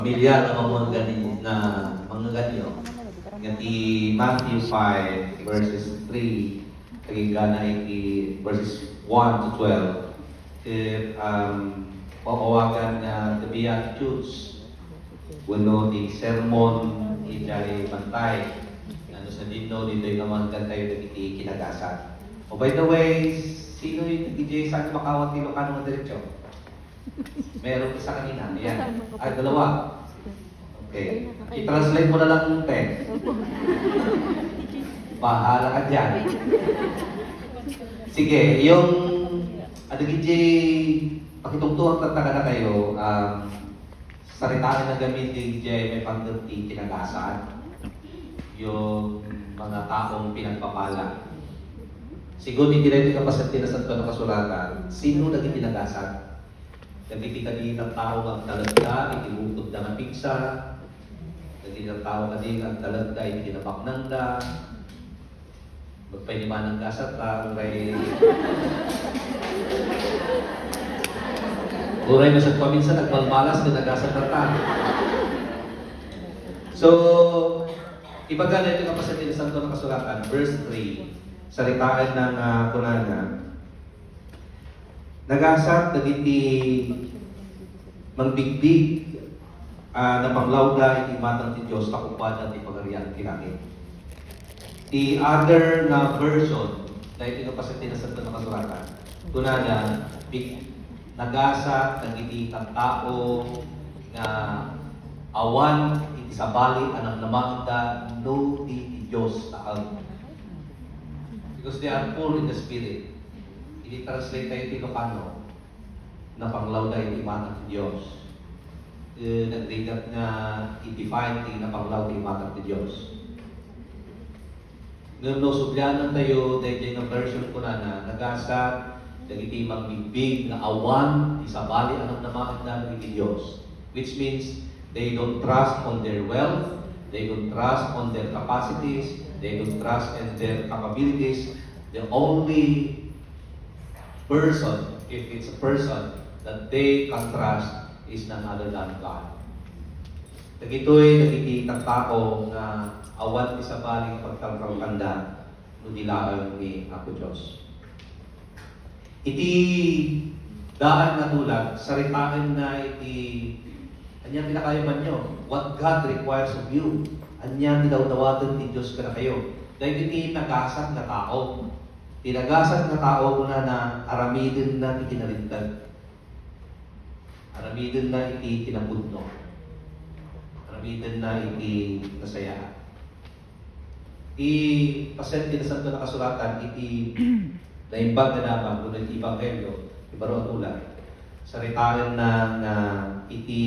Pamilyar na mga ganyo nga ti Matthew 5 verses 3 kagigana iti verses 1 to 12 pawawagan na the Beatitudes wano ti sermon iti bantay ano sa dino dito yung naman tayo iti kinagasan. Oh, by the way, sino yung DJ saan makawat ni Ilocano ng diretsyo? Meron isa kanina. Yan. Ay, dalawa. Okay. I-translate mo na lang yung text. Bahala ka dyan. Sige, yung DJ, pakitungtuang tataka na kayo, saritaan na gamit ni DJ may pagdating tinagasan. Yung mga taong pinagpapala. Siguro hindi rin yung kapasat sa ito ng kasulatan. Sino naging tinagasan? Nagtiti ng tao ang talagda, itibutod na ng pigsa. Nagtiti ng tao kading ang talagda, itinabaknanda. Magpainiman ng kasat ang uray na sa paminsan, nagmalmalas na nagasat na ta. So, ibaga na ito kapasat sa ito ng kasulatan, verse 3, saritaan ng kunana. Nagasat nagiti magbigbig na panglawda iti matang ti Diyos takupadan ti pagarian ti langit. The other na version na iti kapasati na sa kasulatan kunana nagasat nagiti tao nga awan iti sabali anak namangda no ti Diyos taal. Because they are full in the Spirit. I-translate tayo iti Ilocano na panglawda iti matang ti Diyos. Nagrigat nga i-define iti na panglawda iti matang ti Diyos. Ngano subyanan tayo dahil ng version ko na nagasat dagiti magbibig na awan isabali anak naman na iti Diyos. Which means they don't trust on their wealth, they don't trust on their capacities, they don't trust in their capabilities. The only person, if it's a person, that they can trust is none other than God. Nagito'y nagkikitang tao na awan ti sabaling pagkalkanda no dilaan ni Ako Diyos. Iti daan na tulag, saritaan na iti anyang pinakayaman nyo. What God requires of you. Anyang tinawdawagan ni Diyos ka na kayo. Dahil iti nagasat na tao. Tinagasan na tao na aramidin na itinalintag. Aramidin na iti tinabudno. Aramidin na iti nasayaan. Pasent kinasanto na kasulatan iti naimbag na naman kung iti Ebanghelyo, ibaro at ulan. Saritaan na iti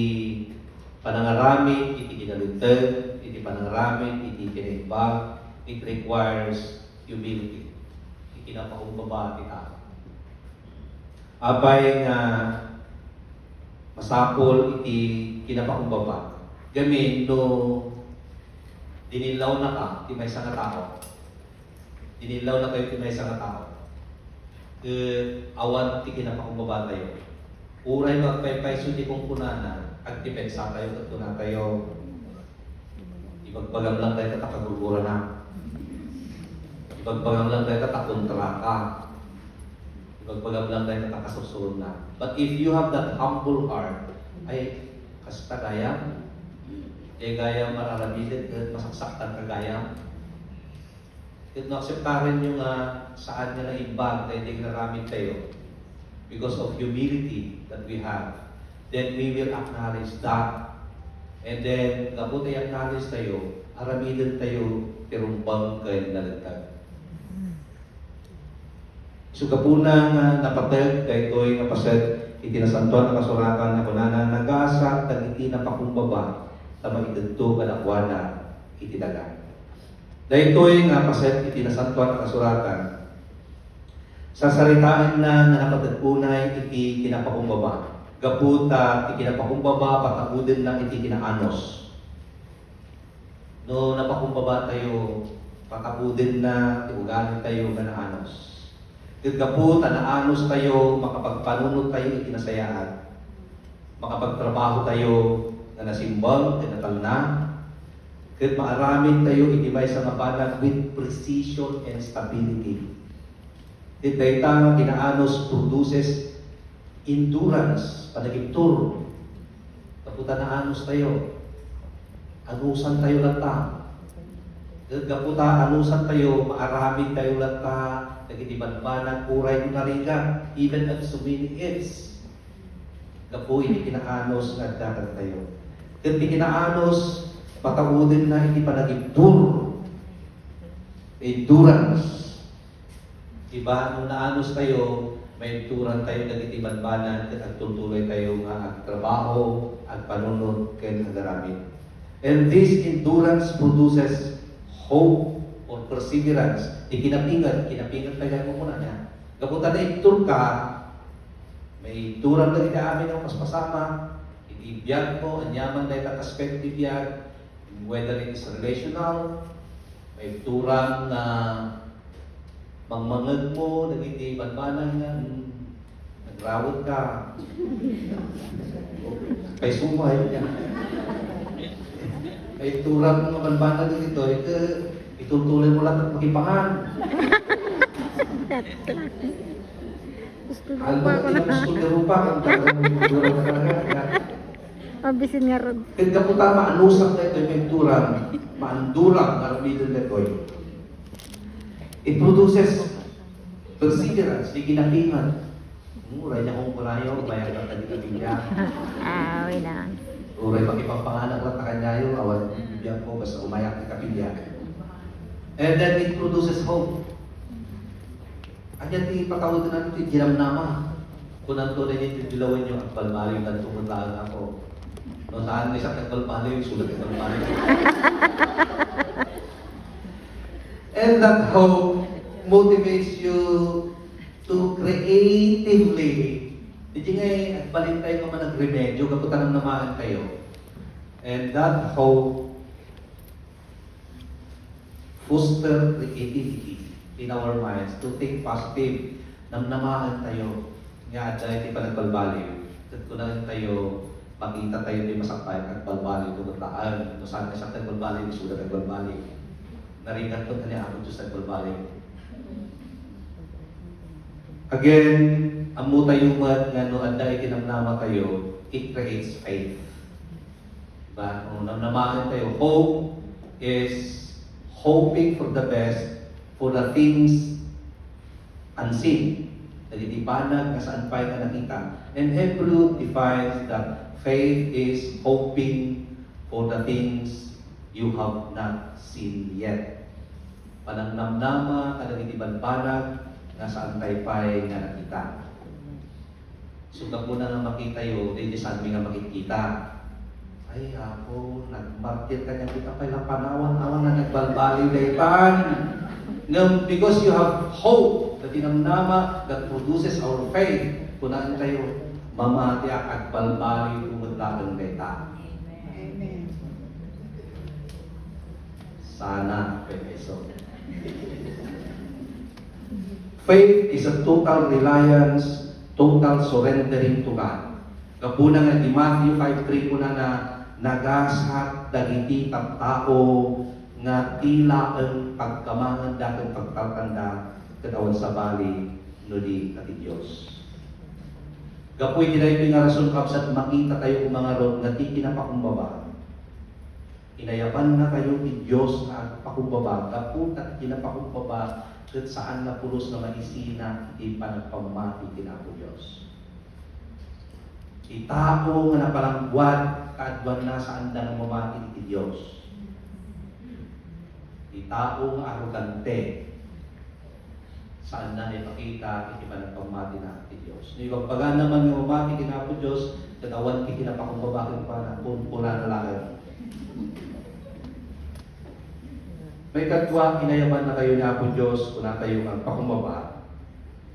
panangaramid, iti kinalintag, iti panangaramid, iti kinaimbag, it requires humility. Kinapakumbaba kita. Abay nga masapol iti kinapakumbaba. Gamin no dinilaw na ka ti may nga tao. Dinilaw na kayo ti may nga tao. Awan ti kinapakumbaba tayo. Uray magpaypay suti kong kunana ag depensa tayo kat na tayo ibagpagam lang tayo katakagugura na. Ibagpagam lang tayo katakontra ka. Ibagpagam lang tayo katakasusun na. But if you have that humble heart, ay kasta gayam, gayam mararamilit, masaksaktan ka gayam. Kaya nakseptarin nyo nga saan nga na ibang tayo naramit tayo because of humility that we have. Then we will acknowledge that. And then, kapag tayo acknowledge tayo, aramidin tayo, tirumbang kayo nalagtag. So kapunang napatag kay toy nga pased itinasantuan na kasuratan na kunana nagasat kag iti napakumbaba ta maidadto kadakwana iti daga. Daytoy nga pased itinasantuan na kasuratan sasaritaan na nga napatagpunay iti kinapakumbaba. Gaputa iti kinapakumbaba patakuden lang iti kinaanos. No napakumbaba tayo patakuden na tiuganan tayo ganaanos. Gagapot, anaanos tayo, makapagpanunod tayo itinasayaan. Makapagtrabaho tayo, nga nasimbol, tinakal na. Kahit maaramin tayo itibay sa mabanag with precision and stability. Kahit tayo nga kinaanos produces endurance, panagiptur. Kaputa na anos tayo. Anusan tayo lata. Kahit kaputa, anusan tayo, maaramin tayo lata, nagitibanbanag, uray ko na rin ka, even at so many ifs. Kapo, hindi kinaanos nga dagat tayo. Kahit hindi kinaanos, patawudin na hindi pa nag-endure. Endurance. Diba? Nung naanos tayo, may enduran tayo nagitibanbanan at tutuloy tayo nga ang trabaho at panunod kay nagaramit. And this endurance produces hope or perseverance. Kinapingan tayo mo muna niya. Kapunta na endure ka, may enduran na ginaamin ang paspasama, ibiyag mo, anyaman na itang perspective yan, whether it is relational, may turang na mangmangag mo, nagiti banbanan nga, nagrawad ka. Kay sumay niya. May turang mga banbanan dito, itutuloy mo lang at makipangan. Gusto ko rupa, ang talagang turang talaga. Pabisin nga ron. Kaya po tama, anusap na ito yung pinturan, maandurang na ramidon na ito. It produces perseverance, di kinapingan. Uray niya kung kurayo, bayag ang tali-tabi niya. Uy na. Uray makipapanganak lang na kanyayo, awan bibiyak ko, basta umayak na kapilya. And then it produces hope. Anyan di patawad na natin, ginamnama. Kung nanto na yung dilawan yung akbalmari, nantungan lang ako. No, saan na isang nagbalbali, sulat nagbalbali. And that hope motivates you to creatively. Hindi nga agbalin tayo kung nag-remedyo, kaputan ng namaan kayo. And that hope foster creativity in our minds to think positive. Namnamaan tayo. Nga, dahil di pa nagbalbali. Kunahin tayo, makita tayo din masakpay at balbali tumataan. No saan sa balbali, sudah nagbalbali. Narigat ko kanya ako Diyos nagbalbali. Again, amu tayo nga no anday kinamnama tayo, it creates faith. Diba? Kung namnamahan tayo, hope is hoping for the best for the things unseen. Nagitibanag na saan pa ka nakita. And Hebrew defines that faith is hoping for the things you have not seen yet. Panangnamnama, kanagitibanbanag, na saan taypay nga nakita. So muna nga makita yun, hindi saan mi nga makikita. Ay ako, nagmartir ka niya kita pala panawan-awan na nagbalbali daypan. Because you have hope, na tinamnama that produces our faith, kunaan tayo, mamati at balbali umutlakan dayta. Amen. Sana, peso. Faith is a total reliance, total surrendering to God. Kapuna nga di Matthew 5:3 po na nagasat dagiti tao nga tila ang pagkamangan dating pagtatanda katawan sa bali no di ati Diyos. Kapoy kinay nga rason kapsat makita tayo kung mga rod nga ti kinapakumbaba. Inayapan na kayo ni Diyos na pakumbaba. Kapun at kinapakumbaba ket saan na pulos na maisina di pa nagpamati kinako Diyos. Itao nga napalangguad kaadwan na saan na mamati ti Diyos. Itao nga arugante saan na ipakita iti pa nagpamati na ti Diyos. Ibagpaga naman nga mamati kinako Diyos katawan ti kinapakumbabakin pa na pula na lahat. May katwa, inayaman na kayo ni Apo Diyos kung na kayo ang pakumbaba.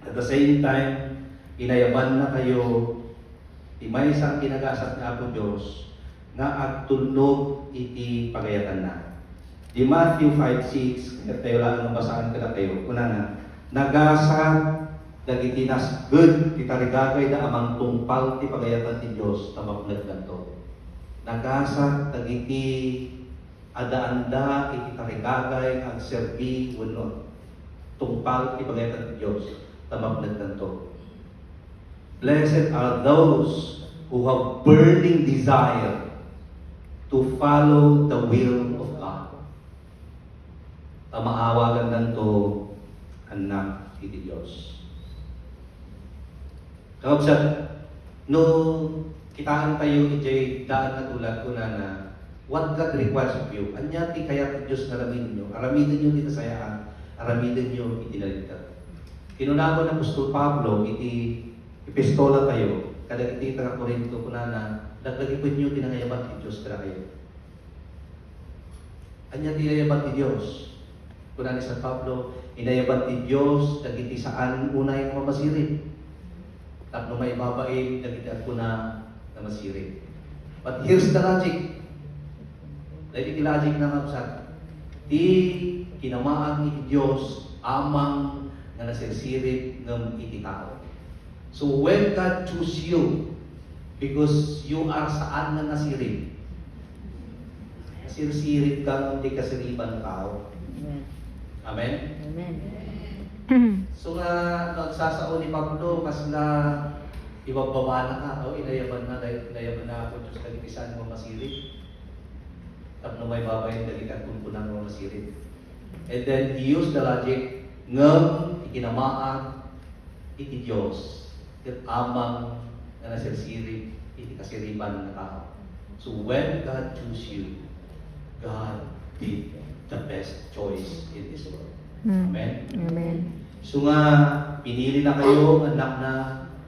At the same time, inayaman na kayo may isang kinagasat ni Apo Diyos na agtulnog iti pagayatan na. Di Matthew 5:6, tayo lang ang basahan ka na kayo. Una na, nagasat dagiti nas good, titarigagay na amang tungpal ti pagayatan ti Diyos na maplag ganto. nagasat dagiti adaanda iti tarigagay ang serbi wenno tungpal ti pagayatan ti Dios tamapned kanto. Blessed are those who have burning desire to follow the will of God. Tamaawagan nanto anak iti Dios. Kapsat, no kitaan tayo iti daan na tulad ko na what God requires of you. Anya ti kaya ti Diyos na aramidin nyo. Aramidin nyo ti kasayaan. Aramidin nyo iti nalita. Kinunako ng Apostol Pablo iti epistola tayo. Kada iti taga Corinto ko na dagdagipin nyo tinangayabat ti Diyos kada kayo. Anya ti nayabat ti Diyos. Kuna ni San Pablo, inayabat ti Diyos dagiti saan unay mamasirin. Tapno may babae dagiti ako na masirin. But here's the logic. Dahil iti logic na kapsat. Di kinamaan iti Diyos amang nga nasirsirit ng iti tao. So when God choose you, because you are saan na nasirit, nasirsirit ka ng di kasiriban ng tao. Amen? Amen. So nga nagsasao ni Pablo kas na ibababa na ka o inayaban na ako Diyos kagitisan mo masirit. Tapno may babayin dalitan kung kunang mo masirit. And then he used the logic ngam ikinamaan iti Diyos ket amang nga nasirsirit iti kasiriban na tao. So when God choose you, God did the best choice in this world. Amen? Amen. So nga, pinili na kayo, anak na,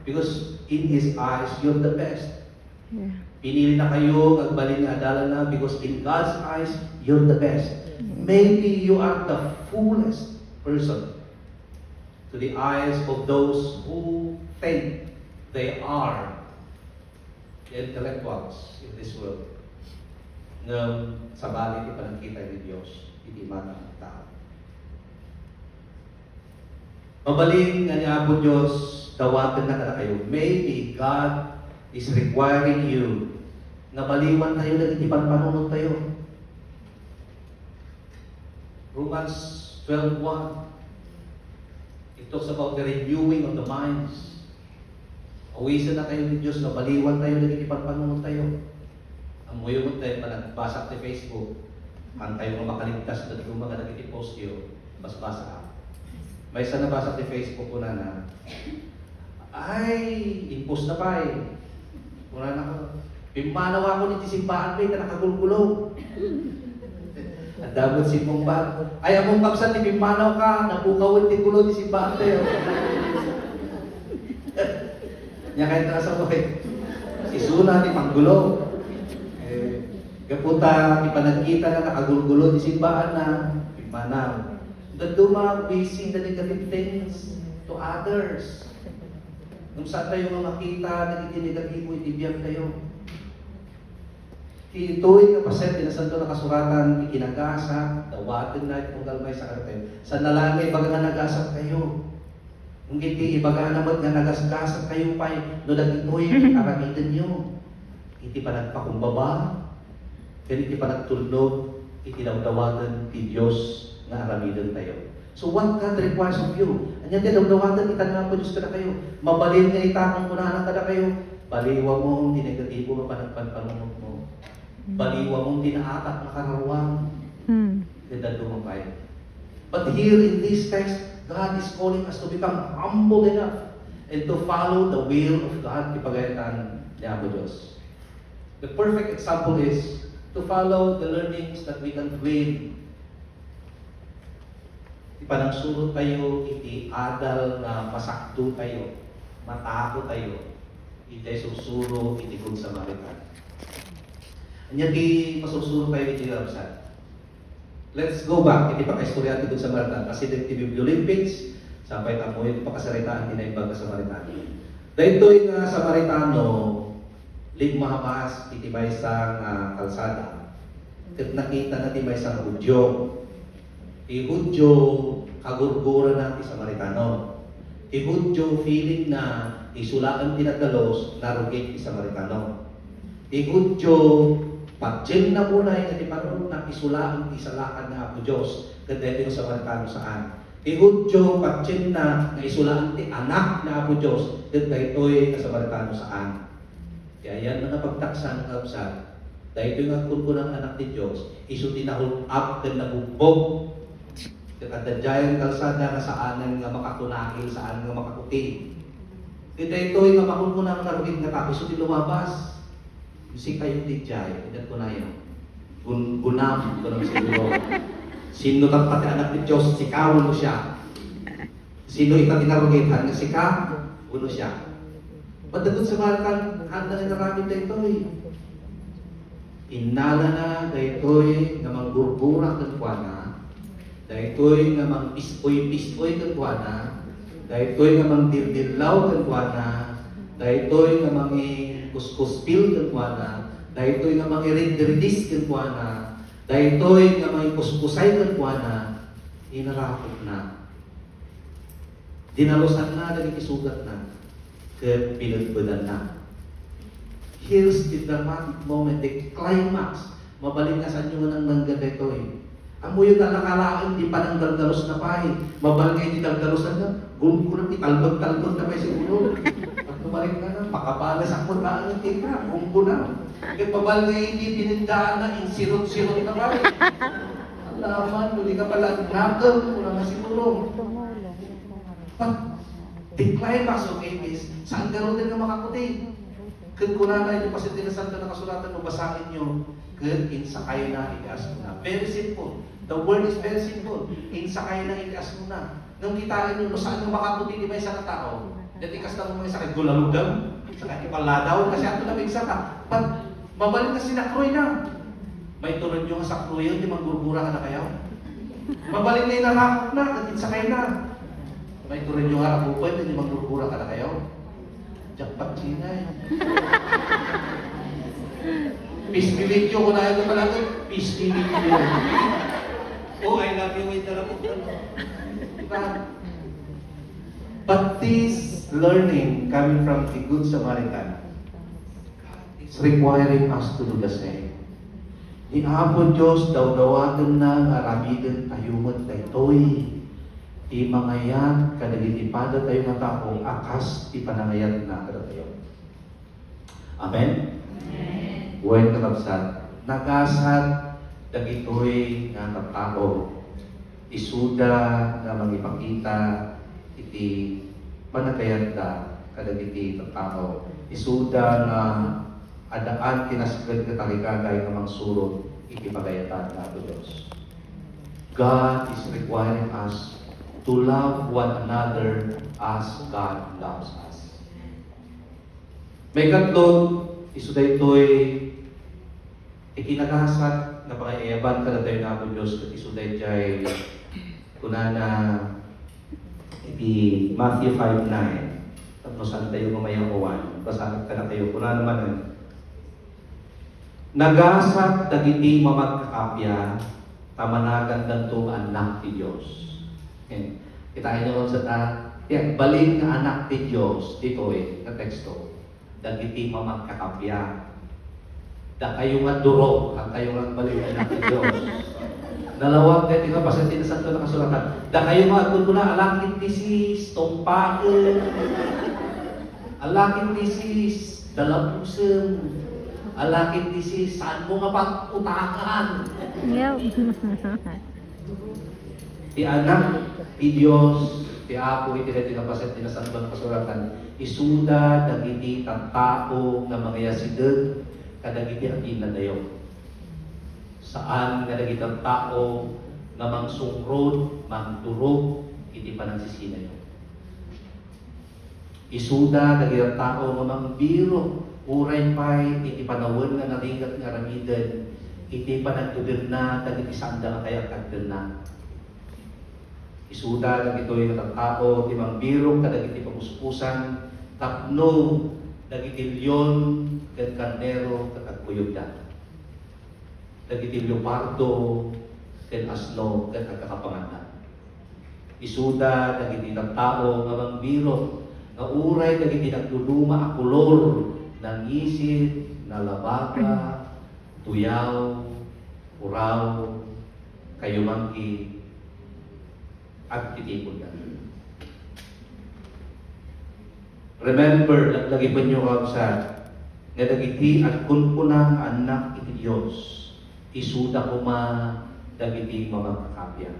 because in His eyes, you're the best. Yeah. Pinili na kayo, agbalin nga adalan na, because in God's eyes, you're the best. Maybe you are the fullest person to the eyes of those who think they are the intellectuals in this world. Ng sabali ti panangkita ni Diyos, hindi man ang tao. Mabaling nga niya po Diyos, dawatin na kada kayo. Maybe God is requiring you na baliwan tayo na itipan panunod tayo. Romans 12:1. It talks about the renewing of the minds. Awisan na kayo ni Diyos na baliwan tayo na itipan panunod tayo. Ang muyumot tayo pa nagbasa sa Facebook, ang tayo makaligtas na kung mga nagitipost yun, basbasa ka. May isa nabasa sa Facebook ko na ay, impost na pa eh. Wala na ko. Pimanaw ako ni simbahan pa na nakagulgulo. At dapat si Pumba. Ay, among kapsan ni Pimanaw ka, napukawin ti gulo ni simbahan tayo. Nya kahit nasa ko eh. Isuna ni Panggulo. Kapunta, ipanagkita na nakagulgulo ni simbahan na Pimanaw. The Duma, we sing the negative things to others. Nung saan tayo makita, nagiging-negatibo, itibiyang tayo. Ito'y kapaset, tinasanto na kasuratan, ikinagasa, dawatin na itong galmay sa kartel. Sa nalangay, baga nga nagasat kayo. Kung hindi, ibaga naman nga nagasgasat kayo pa, no nagito'y aramitan nyo. Iti pa nagpakumbaba, iti pa nagtulog, itinawdawatan ti Diyos na aramidan tayo. So what God requires of you? Anya tinawdawatan kita nga po Diyos kada kayo. Mabalin nga itakang kunahan kada kayo. Baliwa mo ang dinegatibo mo panagpanpanunod mo. Baliwa mo ang tinaatak na karawang. Ganda dumapay. But here in this text, God is calling us to become humble enough and to follow the will of God. Ipagayatan niya po Diyos. The perfect example is to follow the learnings that we can glean. Ipanangsurot tayo, iti adal na masakto tayo, matako tayo, iti susuro, iti Good Samaritan. Anya di masusuro tayo iti Ramsat. Let's go back, iti pakaistorya iti Good Samaritan. Kasi iti Bibliolympics, sampai tamo iti pakasaritaan, iti na ibang Samaritan. Dahil ito'y nga Samaritano, ligmahamas, iti may isang kalsada. Kat nakita na iti may isang Hudyo. Hudyo, kagurgura na ti Samaritano. Hudyo, feeling na isulaan tinadalos, narugit ti Samaritano. Igudyo, pagdyan na muna yung atipanon na isulaang isalakan na ako Diyos. Ganda ito sa Samaritano saan. Igudyo, pagdyan na isulaang ti anak na ako Diyos. Ganda ito'y sa Samaritano saan. Kaya yan mga pagtaksan ng kapsat. Dahil ito yung akun ko ng anak ni Diyos, iso tinahul up dan nabugbog. Katadyayan kalsada na saanan nga makatunakil, saan nga makakuti. Kita ito yung makun ko ng narugid nga tapos ito lumabas. Si kayo di jay, idat ko na yan. Gunam, ito naman siguro. Sino tat pati anak ni Diyos, sikawon mo siya. Sino ita tinarugitan nga sika, uno siya. Pagdating sa Markan, handa na naramit na ito eh. Inala na, dahito'y nga manggurgura ng kuwana, dahito'y nga mang-pistoy-pistoy ng kuwana, dahito'y nga mang-dirdilaw ng kuwana, dahito'y nga mang-kuskuspil ng kuwana, dahito'y nga mang-iridis ng kuwana, dahito'y nga mang-kuskusay ng kuwana, inarakot na. Dinalusan na, nagkisugat na. Kaya pinagbadan na. Here's the dramatic moment, the climax. Mabalik na sa inyo ng nangganda ito eh. Ang mo yung nakalain, di pa nang daldalos na pa eh. Mabalik ngayon di daldalos na, gumko na, italbag-talbag na pa eh siguro. At bumalik na na, makapalas ako na ang tika, gumko na. Kaya pabalik ngayon, hindi pinindaan na, insirot-sirot na pa eh. Alaman, hindi ka pala nagam, wala na siguro. The climax of it is, saan gano'n din na makakuti? Kung kunana yung pasit na santa na kasulatan mo, basahin nyo, kung insakay na, itias mo na. Very simple. The word is very simple. Insakay na, itias mo na. Nung kitain nyo, saan mo makakuti, di ba isa na tao? Dati kastan mo isa kay gulaludam, saka ipaladaw, kasi ato na bigsa ka. Pag mabalik na sinakroy na, may tulad yung sakroy yun, di manggurgura ka na kayo. Mabalik na yung nakakot na, at insakay na. May turin yung harap po, hindi magurgura ka na kayo. Jackpot China eh. Pispilityo ko na ito pala ito. Pispilityo. Oh, I love you with the rapot. But this learning coming from the Good Samaritan, it's requiring us to do the same. Iapon Diyos, daw-dawagan na, aramidan tayo magdaytoy. Di mangayat, kadagitipada tayo nga tao, akas di panangayat na kada tayo. Amen? Amen. Buhay karabsat, nagasat, dagitoy nga tao, isuda nga mangipakita, iti panagayat da, kadagiti tao, isuda nga adaan kinasagad katarikagay nga mangsurot, iti pagayatan na ito Diyos. God is requiring us to love one another as God loves us. May katlong, isuday ito'y ikinakasat na pakaiyaban ka na tayo na ako Diyos at isuday jay kunana iti Matthew 5:9 tapos saan tayo mamayang uwan basahin ka na tayo kunana naman nagasat dagiti mamagkakapya tamanagan danto anak ti Diyos. Kitain nyo sa balik nga anak ni Diyos, dito na teksto, dagiti mamagkakapya. Da kayo nga durog, ang kayo nga balik anak ni Diyos. Dalawang dito nga pasantin na santo na kasulatan. Da kayo nga agudula, alakit disease, tumpakin, alakit disease, dalabusem, alakit disease, saan mo nga pag-utakan? Ti anak, ti Diyos, ti Apo, iti na tinapasit, tinasanbang kasuratan, isuda, dagiti, tao, na mga yasideg, kadagiti ang inadayo. Saan kadagiti ang tao, na mangsungrod, mangturog, iti panagsisinayo. Isuda, dagiti ang tao, na mangbiro, uray pa'y, iti panawin nga naringat nga ramidan, iti panagtudir na, dagiti sanda nga kaya kagdir na. Isuda na ito'y natatao, timang birong, kadagiti pamuspusan, tapno, dagiti leon, kad karnero, kakagkuyog da. Dagiti leopardo, kad asno, kad kakapanganan. Isuda, dagiti natatao, nga mang birong, nga uray, dagiti nagduduma, akulor, ng isip, nalabaga, tuyaw, uraw, kayo mangki, at titipon na. Remember, lagi pa nyo sa nga dagiti at kunkunang anak iti Diyos, isuda ko dagiti mga kakapya.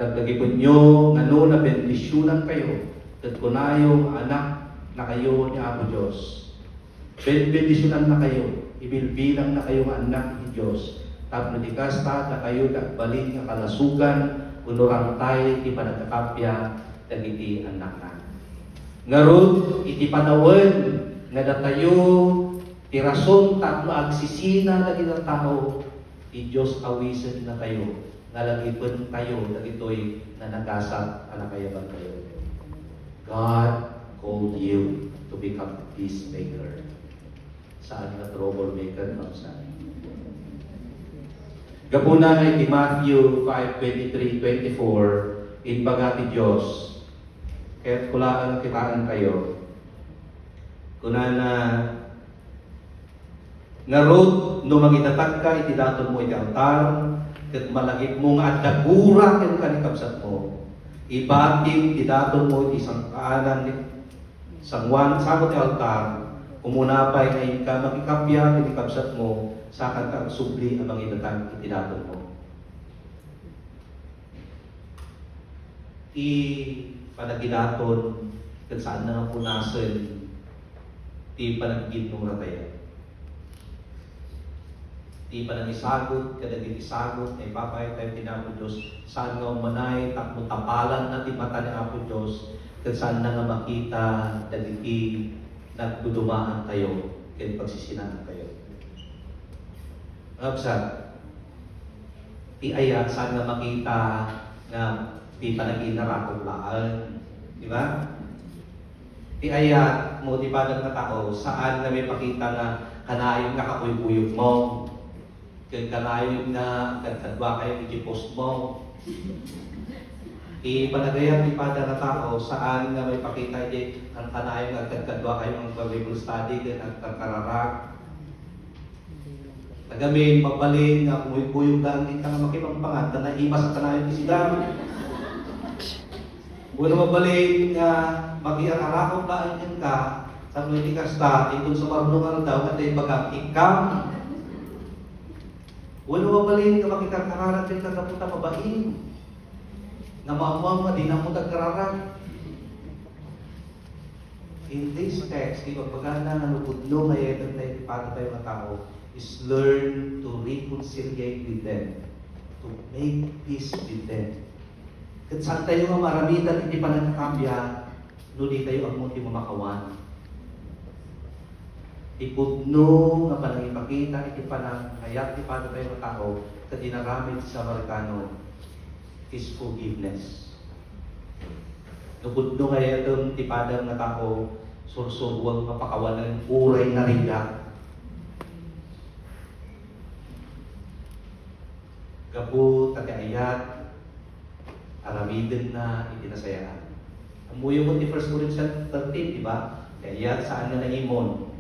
Dagdagi po nyo, nga no na bendisyonan kayo, at kunayong anak na kayo ni Apo Diyos. Bendisyonan na kayo, ibilbilang na kayo nga anak ni Diyos. Tapos kasta na kayo nagbalin nga kalasugan, unurang tayo, iti panagkakapya, dagiti anak na. Ngarod, iti panawan, nga datayo, tirason, tatlo agsisina na ng tao, i Diyos awisan na kayo, nalagipon kayo, dagitoy na nagasat, anakayaban kayo. God called you to become a peacemaker. Saan na troublemaker ng saan? Gapuna ay Matthew 5:23-24, inbagati Diyos, kaya't kulaan kitaan kayo, kunana ngarod no magitatag ka iti daton mo iti altar ket malagip mo nga dagura ken kanikabsat mo ibatim iti daton mo iti sangkaanan ni sangwan sa iti altar umunapay kay ka makikapya iti kabsat mo sa kang subli ang magitatag iti daton mo i panagidaton ken saan na nga punasen ti panagid nung rataya. Ti panangisagot, kadagit isagot, ay papay tayo tinapos Diyos, saan nga umanay, takmo tapalan na ti mata ni Apo Diyos, kung saan na nga makita, dagiti, nagdudumaan kayo, kaya pagsisinan kayo. Ngabsat, ti ayat, saan nga makita, nga ti panaginarakong laan, di ba? Ti ayat mo di ba ng tao saan na may pakita na kanayon nga kakuyog-kuyog mo kanayon nga kadwa kayo i-post mo panagayat di pa ng tao saan na may pakita ang kanayon nga kadwa kayo ng Bible study din at kararag nagamin magbalin nga kuyog-kuyog lang di ka nga makipagpangat na naimas sa kanayon isila wala mabalik nga mag-iarakaw laan yan ka sa mga kasta, itong sa marunungan daw at ay bagang ikam. Wala mabalik nga makikakararan din ka kapunta mabahin. Na maamuang nga di na mo tagkararan. In this text, ipagpagana nga nupudlo ngayon tayo para tayo mga tao is learn to reconciliate with them. To make peace with them. Kat saan tayo nga maramitan hindi pa nagkakambya, nuli tayo ang munti mamakawan. Ipudno nga panangipakita, hindi pa nangayat, hindi pa tayo ng tao, kat dinaramit sa Amerikano is forgiveness. Nupudno nga itong tipadang na tao, sursuwag mapakawan ng uray na riga. Gabu, tatiayat, aramidin na itinasayaan. Amuyo mo ti 1 Corinthians 13, di ba? Kaya saan na naimon?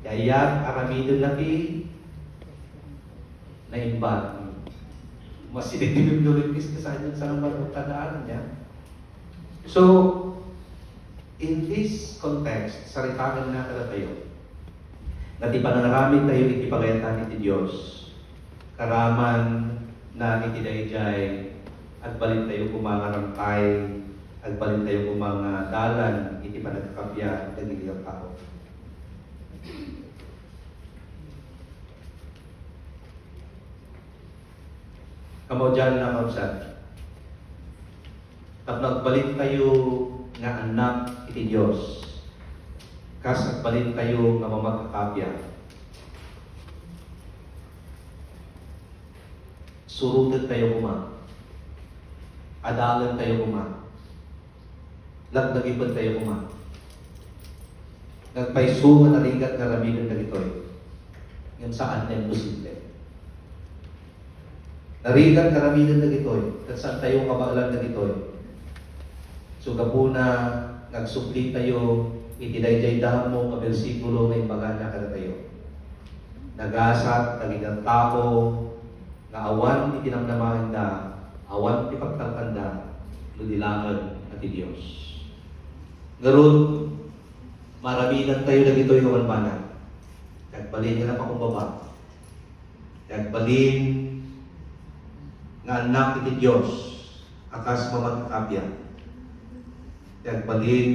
Kaya aramidin na ti naimbag. Mas sinitibib-luripis ka saan yung sa tandaan niya. So, in this context, saritaan na kada tayo. Nati pananaramid tayo itipagayatan iti Diyos. Karaman na itidayjay agbalin tayo kumangarangkay, agbalin tayo kumanga dalan, iti panagkakapya, dagiligang tao. Kamo dyan na mausad. At nagbalik tayo nga anak iti Diyos. Kas agbalin tayo nga mamagkakapya. Surutan tayo kumang. Adalan tayo kuma. Lagdagipan tayo kuma. Nagpaiso at aligat na raminan na ito'y. Yan saan na yung posible. Narigat na raminan na ito'y. At saan tayo kamaalan na ito'y. So kapuna, nagsupli tayo itinayjaydahan mo ka bersikulo nga imbagana kada tayo. Nagasat kagigang tao nga awan itinamnamahan da, awan ipagtalkanda, ludilangan at Diyos. Ngayon, maraminan tayo na dito'y kamanmanan. Kagbalin ka na pakumbaba. Kagbalin nga anak iti Diyos, akas mamagkakapya. Kagbalin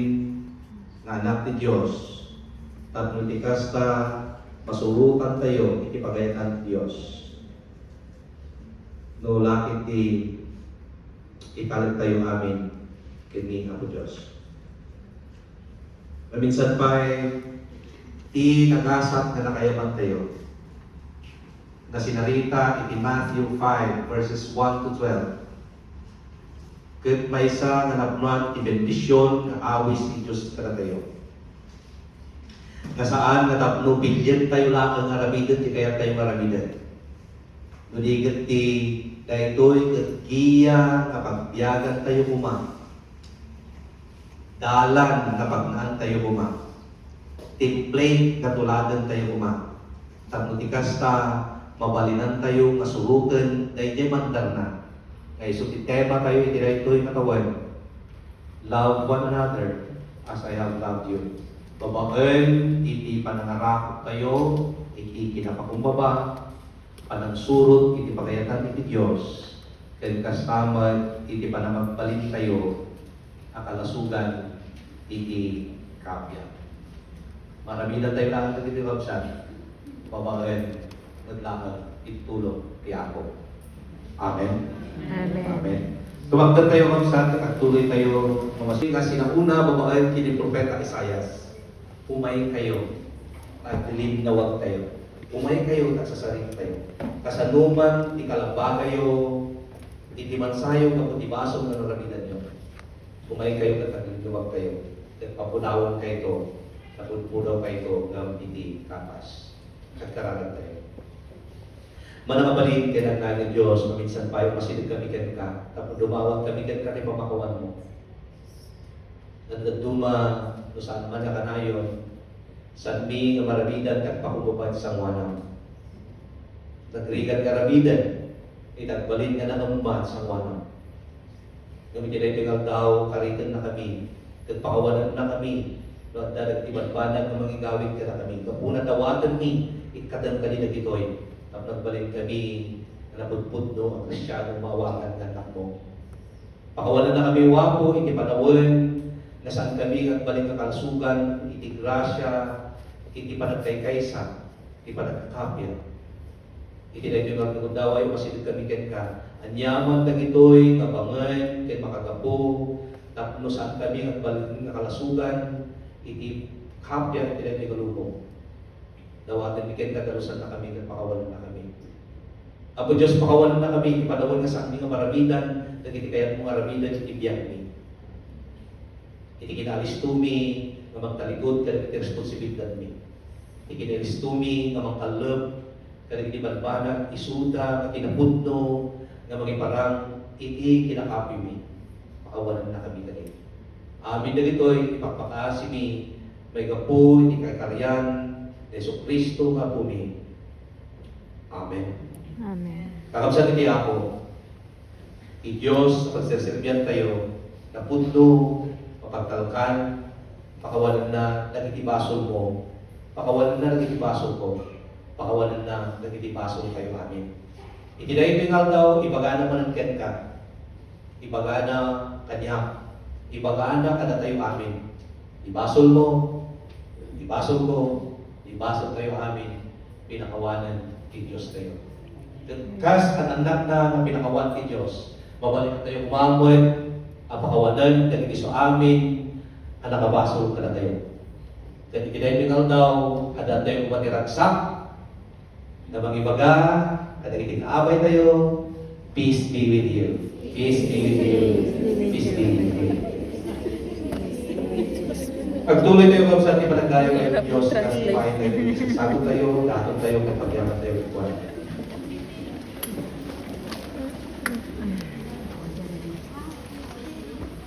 nga anak ti Diyos, tapno ti kasta masurukan tayo iti pagayatan ti Diyos. No lakit ti ipalit tayo amin kini Apo Diyos. Maminsan pa ti nagasat na nakayaman tayo na sinarita iti Matthew 5 verses 1 to 12. Ket maysa nga napnuan ti bendisyon nga awis ti Dios kada tayo. Nga saan nga tapno bilyen tayo lang nga ramiden ti kaya tayo maramiden. Nudiget ti daytoy ket giya nga pagbiyagan tayo kuma. Dalan nga pagnaan tayo kuma. Template katuladan tayo kuma. Tapno ti kasta mabalinan tayo nga suruken dayjay mandar na. Ngay so ti tema tayo iti daytoy katawan. Love one another as I have loved you. Babaen iti panangarakot tayo, iti kinapakumbaba, panangsurot iti pagayatan iti Dios. Ken kastamad iti panamagbalin tayo akalasugan iti kapya. Marami na tayo lang iti babsan. Babaen naglangan itulong ti ako. Amen. Amen. Amen. Tumagdan tayo babsan at tuloy tayo mamasi. Kasi na una babaen kini Propeta Isaias. Umay kayo at linawag tayo. Umay kayo at sasaring tayo. Kasanuman ti kalabagayo iti mansayo kaputibasong na naramidan nyo. Umay kayo at linawag tayo. At papunawan kayo napudpudaw kayo ng iti kapas. Kagkaralan tayo. Manangabalin ka ng ng Diyos, maminsan pa yung masilid kami ka, tapos dumawag kami ka ni pamakawan mo. Nagdaduma, no saan man na kanayon, saan mi nga maramidan kag pakubabad sa wanam. Nagrigan karabidan, itagbalin nga nangamuman sa wanam. Kami tinay tingal daw, karitan na kami, kagpakawanan na kami, no at dalag ibanbanan ng mga gawin ka na kami. Kapuna dawatan mi, ikatan ka din nagitoy. Tapos nagbalik kami, nabudpud no, ang Kristiyanong mawakan ng anak mo. Pakawalan na kami wapo, iti panawin, na saan kami at balik ang kalsugan, iti grasya, iti panagkaykaysa, iti panagkakapya. Iti na ito ng daway, masilid kami ken ka. Anyaman na ito'y kabangan, ken makagapo, tapos saan kami at balik ang kalasugan, iti kapya, iti na ito kalubong. Dawatan ken kadalusan na kami, ken pakawalan na kami. Apo Diyos, pakawalan na kami, ipanawin nga sa aming maramidan, nagiti kayat mong maramidan, iti biyak mi. Iti kinalis tumi, nga magtalikod, kada iti responsibilidad mi. Iti kinalis tumi, nga magkalab, kada iti balbanak, isuda, kinapudno, nga magiparang, iti kinakapi mi. Pakawalan na kami kanil. Amin na ito'y ipagpakaasi mi, may gapo, iti kakaryan, Yesu Kristo nga po mi. Amen. Amen. Kakabsan iti ako, i Diyos sa pagsaserbihan tayo, na pundo, mapagtalkan, pakawalan na nagitibasol mo, pakawalan na nagitibasol ko, pakawalan na nagitibasol kayo amin. Itinayin pingal daw, ibagana man ang ken ka, ibagana kanya, ibagana kada tayo amin. Ibasol mo, ibasol ko, ibasol kayo amin, pinakawanan ni Diyos kayo. Kas ang anak na pinakawan ni Diyos, mabalik tayo umamon, ang pakawanan, kaya iso amin, ang nakabasol ka na tayo. Kaya ikinaimingal daw, ada tayo kumatiragsak, na mangibaga, at ikinabay tayo, peace be with you. Peace be with you. Peace be with you. Pagtuloy tayo kung saan ipanagdayo ng Diyos, kasi pahin tayo, sagot tayo, datot tayo, kapagyaman tayo,